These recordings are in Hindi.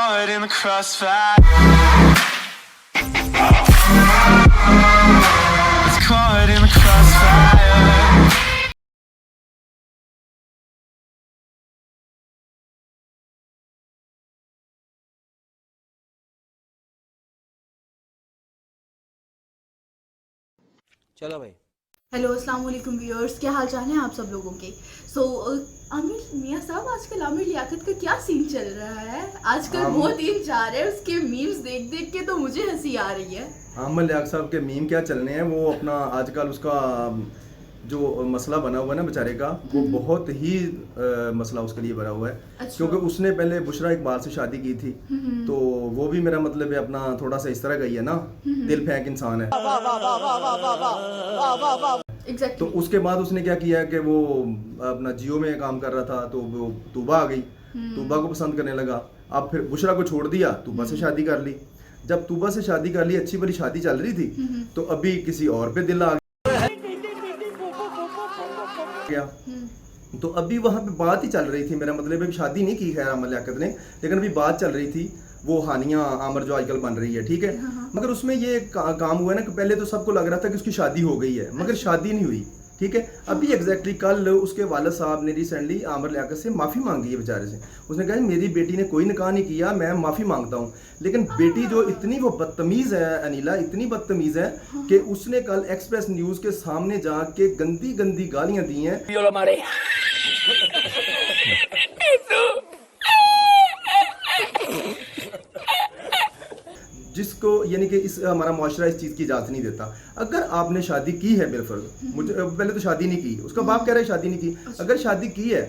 caught in the crossfire. It's caught in the crossfire. चलो भाई। हेलो अस्सलाम वालेकुम व्यूअर्स, क्या हाल चाल है आप सब लोगों के। आमिर मियाँ साहब, आजकल आमिर लियाकत का क्या सीन चल रहा है? आजकल बहुत दिन जा रहे हैं उसके मीम्स देख देख के, तो मुझे हंसी आ रही है। आमिर लियाकत साहब के मीम क्या चलने हैं, वो अपना आजकल उसका जो मसला बना हुआ है ना बेचारे का, वो बहुत ही मसला उसके लिए बना हुआ है। अच्छा। क्योंकि उसने पहले बुशरा इकबाल से शादी की थी, तो वो भी मेरा मतलब है अपना थोड़ा सा इस तरह का ही है ना, दिल फेंक इंसान है। एग्जैक्टली। तो उसके बाद उसने क्या किया कि वो अपना जियो में काम कर रहा था, तो वो तूबा आ गई, तूबा को पसंद करने लगा। अब फिर बुशरा को छोड़ दिया, तूबा से शादी कर ली। जब तूबा से शादी कर ली, अच्छी भली शादी चल रही थी, तो अभी किसी और पे दिल आ गया। तो अभी वहां पे बात ही चल रही थी, मेरा मतलब है शादी नहीं की खैर आमिर लियाकत ने, लेकिन अभी बात चल रही थी वो हानिया आमिर जो आजकल बन रही है, ठीक है। मगर उसमें ये काम हुआ है ना कि पहले तो सबको लग रहा था कि उसकी शादी हो गई है, मगर शादी नहीं हुई, ठीक है। अभी एग्जैक्टली कल उसके वालिद साहब ने रिसेंटली आमिर लियाकत से माफ़ी मांगी है बेचारे से। उसने कहा मेरी बेटी ने कोई निकाह नहीं किया, मैं माफ़ी मांगता हूँ। लेकिन बेटी जो इतनी वो बदतमीज़ है अनिला, इतनी बदतमीज़ है कि उसने कल एक्सप्रेस न्यूज़ के सामने जाके गंदी गंदी गालियाँ दी हैं। जिसको यानी कि इस हमारा माशरा इस चीज़ की इजाज़त नहीं देता। अगर आपने शादी की है बिलफर्ज, मुझे पहले तो शादी नहीं की, उसका बाप कह रहा है शादी नहीं की, अगर शादी की है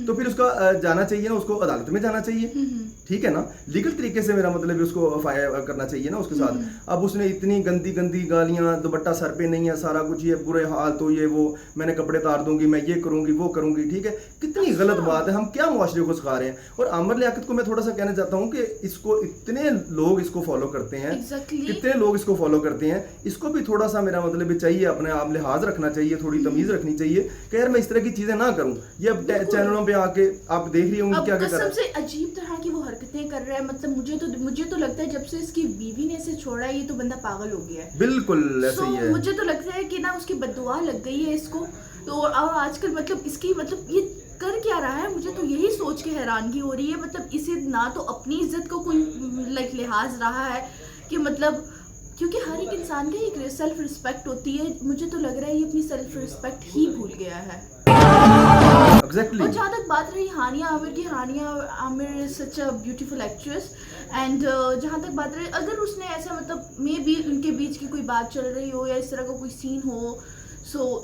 तो फिर उसका जाना चाहिए ना, उसको अदालत में जाना चाहिए, ठीक है ना, लीगल तरीके से मेरा मतलब है उसको फायर करना चाहिए ना उसके साथ। अब उसने इतनी गंदी गंदी गालियाँ, दुपट्टा सर पे नहीं है, सारा कुछ ये बुरे हाल, तो ये वो, मैंने कपड़े तार दूंगी, मैं ये करूंगी वो करूंगी, ठीक है। कितनी गलत बात है, हम क्या मुआशरे को सिखा रहे हैं। और आमिर लियाकत को मैं थोड़ा सा कहना चाहता हूँ कि इसको इतने लोग इसको फॉलो करते हैं, कितने लोग इसको फॉलो करते हैं, इसको भी थोड़ा सा मेरा मतलब चाहिए अपने आप लिहाज रखना चाहिए, थोड़ी तमीज रखनी चाहिए कि यार मैं इस तरह की चीजें ना करूं। ये अब चैनलों पे आके आप देख रही होंगी क्या क्या कर रहा है। सबसे अजीब तरह की वो हरकतें कर रहा है। मतलब मुझे तो लगता है जब से इसकी बीवी ने इसे छोड़ा है, ये तो बंदा पागल हो गया है। बिल्कुल ऐसे ही है। मुझे तो लगता है कि ना उसकी बद्दुआ लग गई है इसको। तो आजकल मतलब इसकी मतलब ये कर क्या रहा है, मुझे तो यही सोच के हैरानगी हो रही है। मतलब इसे ना तो अपनी इज्जत को कोई लिहाज रहा है कि मतलब, क्योंकि हर एक इंसान की एक सेल्फ रिस्पेक्ट होती है। मुझे तो लग रहा है ये अपनी सेल्फ रिस्पेक्ट ही भूल गया है। Exactly. और जहाँ तक बात रही हानिया आमिर की, Hania Aamir is such a beautiful actress and जहाँ तक बात रही, अगर उसने ऐसा मतलब मे बी उनके बीच की कोई बात चल रही हो या इस तरह का कोई सीन हो,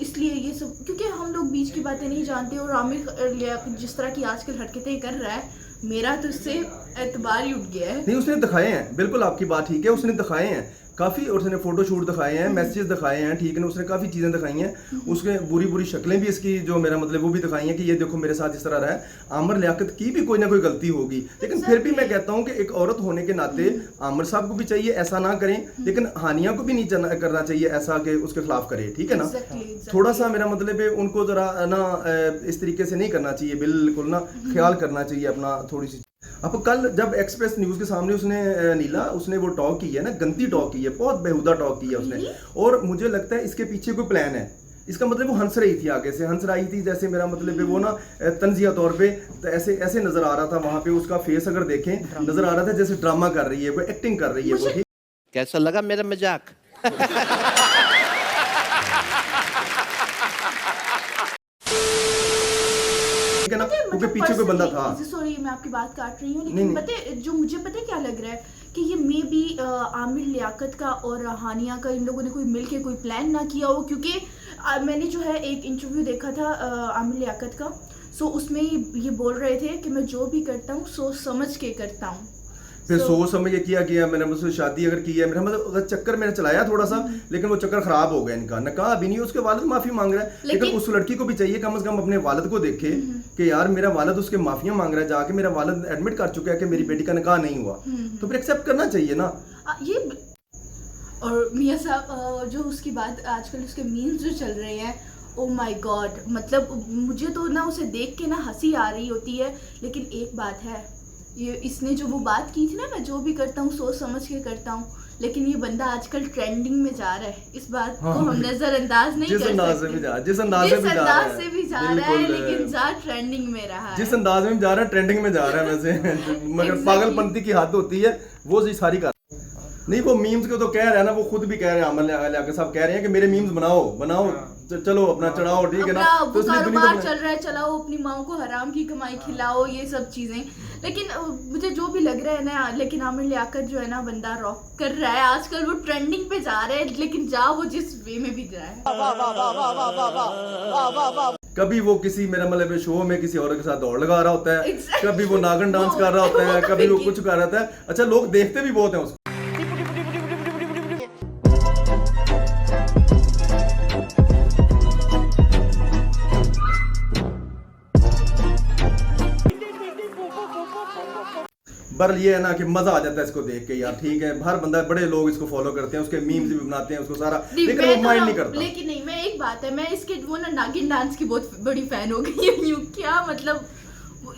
इसलिए ये सब, क्योंकि हम लोग बीच की बातें नहीं जानते। और आमिर जिस तरह की आजकल हरकतें कर रहा है, मेरा तो इससे एतबार ही उठ गया है। नहीं, उसने दिखाए हैं, बिल्कुल आपकी बात ठीक है, उसने दिखाए हैं काफ़ी, और उसने फोटो शूट दिखाए हैं, मैसेजेस दिखाए हैं, ठीक है ना, उसने काफ़ी चीज़ें दिखाई हैं। उसने बुरी बुरी शक्लें भी इसकी जो मेरा मतलब वो भी दिखाई हैं कि ये देखो मेरे साथ इस तरह रहा है। आमिर लियाकत की भी कोई ना कोई गलती होगी, लेकिन फिर भी मैं कहता हूँ कि एक औरत होने के नाते आमिर साहब को भी चाहिए ऐसा ना करें, लेकिन हानिया को भी नहीं करना चाहिए ऐसा कि उसके खिलाफ करे, ठीक है ना। थोड़ा सा मेरा मतलब है उनको ज़रा ना इस तरीके से नहीं करना चाहिए, बिल्कुल ना ख्याल करना चाहिए अपना थोड़ी सी। अब कल जब एक्सप्रेस न्यूज़ के सामने उसने वो टॉक की है ना, गंदी टॉक की है, बहुत बेहुदा टॉक की है उसने। और मुझे लगता है इसके पीछे कोई प्लान है। इसका मतलब वो हंस रही थी, आगे से हंस रही थी, जैसे मेरा मतलब है वो ना तंजिया तौर पे तो ऐसे ऐसे नजर आ रहा था वहां पे। उसका फेस अगर देखें नजर आ रहा था जैसे ड्रामा कर रही है, वो एक्टिंग कर रही है वो। कैसा लगा मेरा मजाक? क्योंकि पीछे कोई बंदा था। सॉरी मैं आपकी बात काट रही हूँ, लेकिन मुझे पता है क्या लग रहा है कि ये मे बी आमिर लियाकत का और हानिया का, इन लोगों ने कोई मिलके कोई प्लान ना किया हो। क्योंकि मैंने जो है एक इंटरव्यू देखा था आमिर लियाकत का, उसमें ये बोल रहे थे कि मैं जो भी करता हूँ सोच समझ के करता हूँ। फिर सोच समझ के किया मैंने मुझसे शादी अगर की है, मेरा मतलब चक्कर मैंने चलाया थोड़ा सा, लेकिन वो चक्कर खराब हो गया इनका। नकाह अभी नहीं, उसके वालिद माफी मांग रहा है, लेकिन उस लड़की को भी चाहिए कम से कम अपने वालिद को देखे कि यार मेरा वालिद उसके माफिया मांग रहा है, जाके मेरा वालिद एडमिट कर चुका है कि मेरी बेटी का निकाह नहीं हुआ, तो फिर एक्सेप्ट करना चाहिए ना ये। और मियाँ साहब जो उसकी बात आजकल उसके मीम्स जो चल रहे हैं, ओ माय गॉड, मतलब मुझे तो ना उसे देख के ना हंसी आ रही होती है। लेकिन एक बात है ये इसने जो वो बात की थी ना, मैं जो भी करता हूँ सोच समझ के करता हूँ, लेकिन ये बंदा आजकल ट्रेंडिंग में जा रहा है, इस बात को हम नजरअंदाज नहीं कर सकते। जिस अंदाज से भी जा रहा है, लेकिन जा ट्रेंडिंग में रहा है। जिस अंदाज में जा रहा है ट्रेंडिंग में जा रहा है वैसे मगर पागलपंती की हद होती है वो जी सारी कर नहीं। वो मीम्स को तो कह रहा है ना, वो खुद भी कह रहे हैं, अमल आगे साहब कह रहे हैं कि मेरे मीम्स बनाओ चलो अपना चढ़ाओ, ठीक है ना। तो कारोबार चल रहा है, चलाओ, अपनी माँ को हराम की कमाई खिलाओ, ये सब चीजें। लेकिन मुझे जो भी लग रहा है ना, लेकिन आमिर लियाकत जो है ना, बंदा रॉक कर रहा है आजकल, वो ट्रेंडिंग पे जा रहा है, लेकिन जा वो जिस वे में भी जा रहा है। कभी वो किसी मेरा मतलब शो में किसी और के साथ दौड़ लगा रहा होता है, Exactly. कभी वो नागन डांस कर रहा होता है, कभी वो कुछ कर रहा है। अच्छा, लोग देखते भी बहुत हैं उसको। बरल ये है ना कि मजा आ जाता है इसको देख के यार, ठीक है। हर बंदा, बड़े लोग इसको फॉलो करते हैं, उसके मीम्स भी बनाते हैं उसको सारा, लेकिन वो माइंड नहीं करता। लेकिन नहीं, मैं एक बात है, मैं इसके वो ना नागिन डांस की बहुत बड़ी फैन हो गई हूँ। क्या मतलब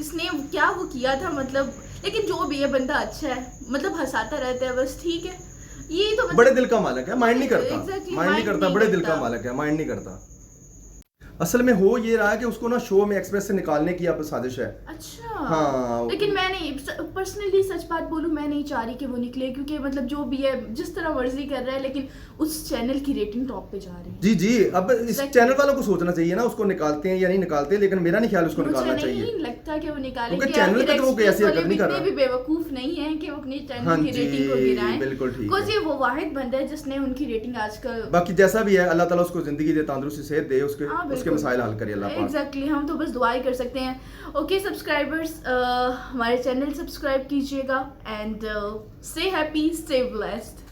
इसने क्या वो किया था, मतलब। लेकिन जो भी है बंदा अच्छा है, मतलब हंसाता रहता है बस, ठीक है। ये तो बड़े दिल का मालिक है, माइंड नहीं करता। Exactly, माइंड नहीं करता, बड़े दिल का मालिक है, माइंड नहीं करता। असल में हो ये रहा है कि उसको ना शो में एक्सप्रेस से निकालने की अब साजिश है। अच्छा। हाँ। लेकिन मैं नहीं, पर्सनली सच बात बोलूं, मैं नहीं चाह रही कि वो निकले, क्योंकि मतलब जो भी है जिस तरह मर्जी कर रहा है, लेकिन उस चैनल की रेटिंग टॉप पे जा रही है। जी अब इस चैनल वालों को सोचना चाहिए ना, उसको निकालते हैं या नहीं निकालते, लेकिन मेरा नहीं ख्याल उसको निकालना चाहिए। मुझे नहीं लगता कि वो निकालेंगे, क्योंकि चैनल पे तो वो ऐसी हरकत नहीं कर रहा। भी बेवकूफ नहीं है कि वो अपनी चैनल की रेटिंग को गिराएं। बिल्कुल ठीक है। बिकॉज़ ये वो वाहिद बंदा है जिसने उनकी रेटिंग आजकल। बाकी जैसा भी है, अल्लाह ताला उसको जिंदगी दे, तंदुरुस्ती सेहत दे, उसके मसाइल हल करे अल्लाह पाक। एग्जैक्टली, हम तो बस दुआ ही कर सकते हैं। ओके सब्सक्राइबर्स, हमारे चैनल सब्सक्राइब कीजिएगा and stay happy, stay blessed.